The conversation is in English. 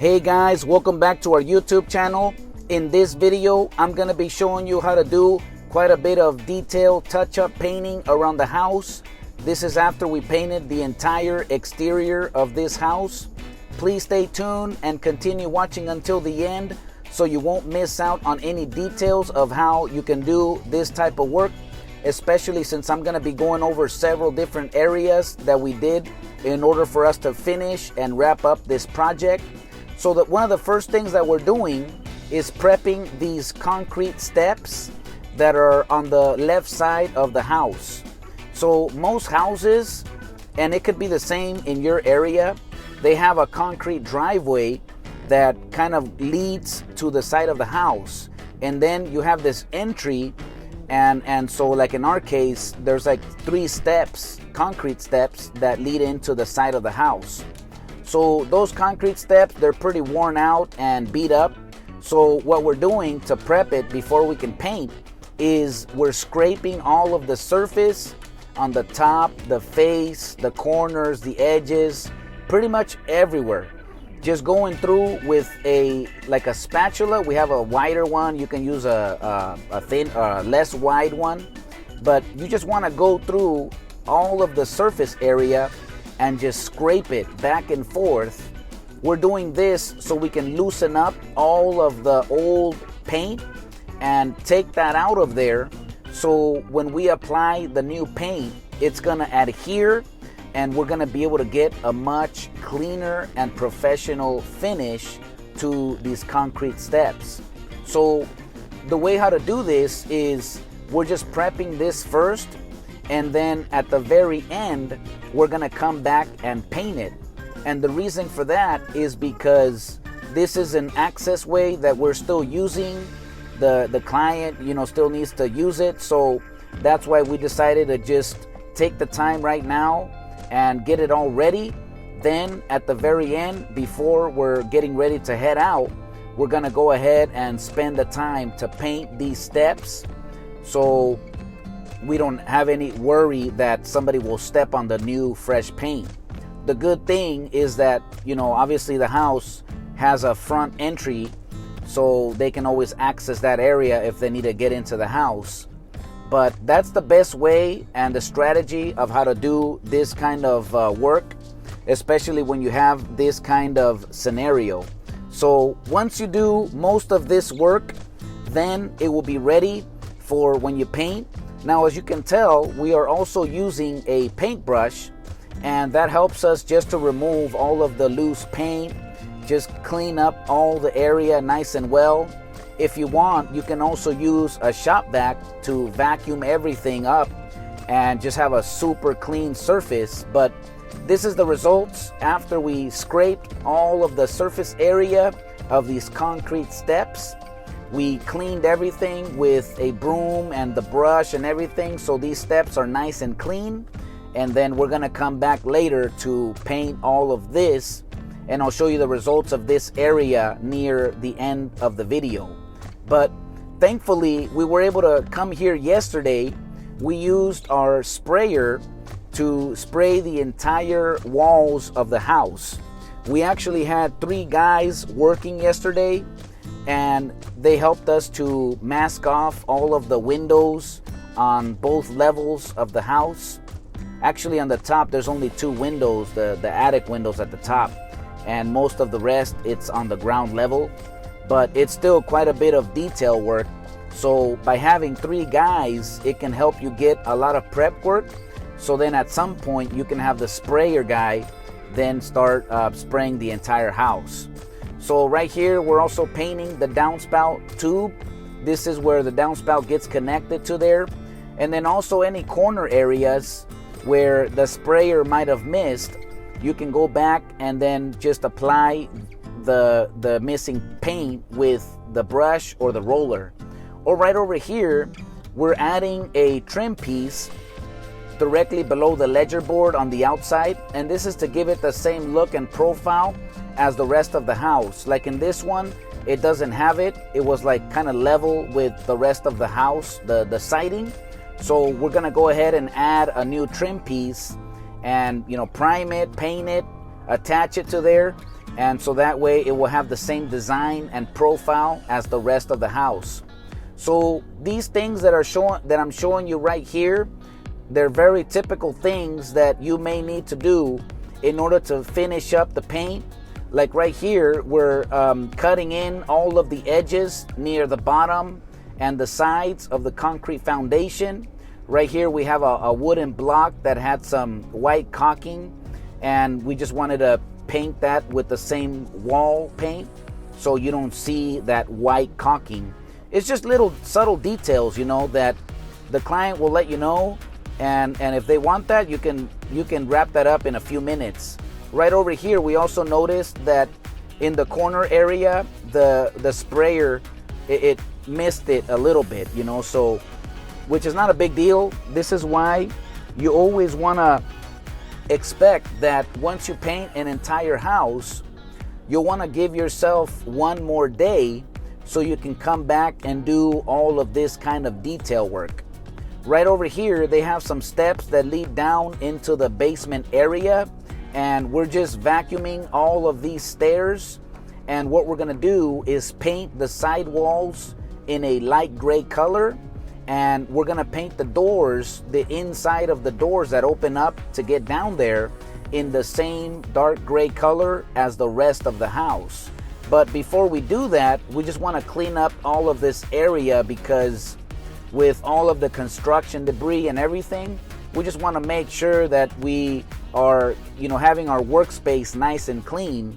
Hey guys, welcome back to our YouTube channel. In this video, I'm going to be showing you how to do quite a bit of detailed touch-up painting around the house. This is after we painted the entire exterior of this house. Please stay tuned and continue watching until the end so you won't miss out on any details of how you can do this type of work, especially since I'm going to be going over several different areas that we did in order for us to finish and wrap up this project. So that one of the first things that we're doing is prepping these concrete steps that are on the left side of the house. So most houses, and it could be the same in your area, they have a concrete driveway that kind of leads to the side of the house. And then you have this entry, and so like in our case, there's like 3 steps, concrete steps that lead into the side of the house. So those concrete steps, they're pretty worn out and beat up. So what we're doing to prep it before we can paint is we're scraping all of the surface on the top, the face, the corners, the edges, pretty much everywhere. Just going through with like a spatula. We have a wider one. You can use a thin, less wide one. But you just want to go through all of the surface area and just scrape it back and forth. We're doing this so we can loosen up all of the old paint and take that out of there, so when we apply the new paint, it's gonna adhere and we're gonna be able to get a much cleaner and professional finish to these concrete steps. So the way how to do this is we're just prepping this first, and then at the very end we're gonna come back and paint it. And the reason for that is because this is an access way that we're still using. The client, still needs to use it. So that's why we decided to just take the time right now and get it all ready. Then at the very end, before we're getting ready to head out, we're gonna go ahead and spend the time to paint these steps, so we don't have any worry that somebody will step on the new fresh paint. The good thing is that, obviously the house has a front entry, so they can always access that area if they need to get into the house. But that's the best way and the strategy of how to do this kind of work, especially when you have this kind of scenario. So once you do most of this work, then it will be ready for when you paint. Now, as you can tell, we are also using a paintbrush, and that helps us just to remove all of the loose paint, just clean up all the area nice and well. If you want, you can also use a shop vac to vacuum everything up and just have a super clean surface. But this is the results after we scraped all of the surface area of these concrete steps. We cleaned everything with a broom and the brush and everything, so these steps are nice and clean. And then we're gonna come back later to paint all of this, and I'll show you the results of this area near the end of the video. But thankfully, we were able to come here yesterday. We used our sprayer to spray the entire walls of the house. We actually had 3 guys working yesterday, and they helped us to mask off all of the windows on both levels of the house. Actually, on the top, there's only 2 windows, the attic windows at the top, and most of the rest, it's on the ground level. But it's still quite a bit of detail work. So by having 3 guys, it can help you get a lot of prep work. So then at some point, you can have the sprayer guy then start spraying the entire house. So right here, we're also painting the downspout tube. This is where the downspout gets connected to there. And then also any corner areas where the sprayer might have missed, you can go back and then just apply the missing paint with the brush or the roller. Or right over here, we're adding a trim piece directly below the ledger board on the outside, and this is to give it the same look and profile as the rest of the house. Like in this one, it doesn't have it. It was like kind of level with the rest of the house, the siding. So we're gonna go ahead and add a new trim piece and prime it, paint it, attach it to there, and so that way it will have the same design and profile as the rest of the house. So these things that I'm showing you right here, they're very typical things that you may need to do in order to finish up the paint. Like right here, we're cutting in all of the edges near the bottom and the sides of the concrete foundation. Right here we have a wooden block that had some white caulking, and we just wanted to paint that with the same wall paint so you don't see that white caulking. It's just little subtle details, you know, that the client will let you know, and if they want that, you can wrap that up in a few minutes. Right over here, we also noticed that in the corner area, the sprayer, it missed it a little bit, you know, so, which is not a big deal. This is why you always want to expect that once you paint an entire house, you'll want to give yourself one more day so you can come back and do all of this kind of detail work. Right over here, they have some steps that lead down into the basement area, and we're just vacuuming all of these stairs. And what we're gonna do is paint the side walls in a light gray color, and we're gonna paint the doors, the inside of the doors that open up to get down there, in the same dark gray color as the rest of the house. But before we do that, we just want to clean up all of this area, because with all of the construction debris and everything, we just want to make sure that we are, you know, having our workspace nice and clean.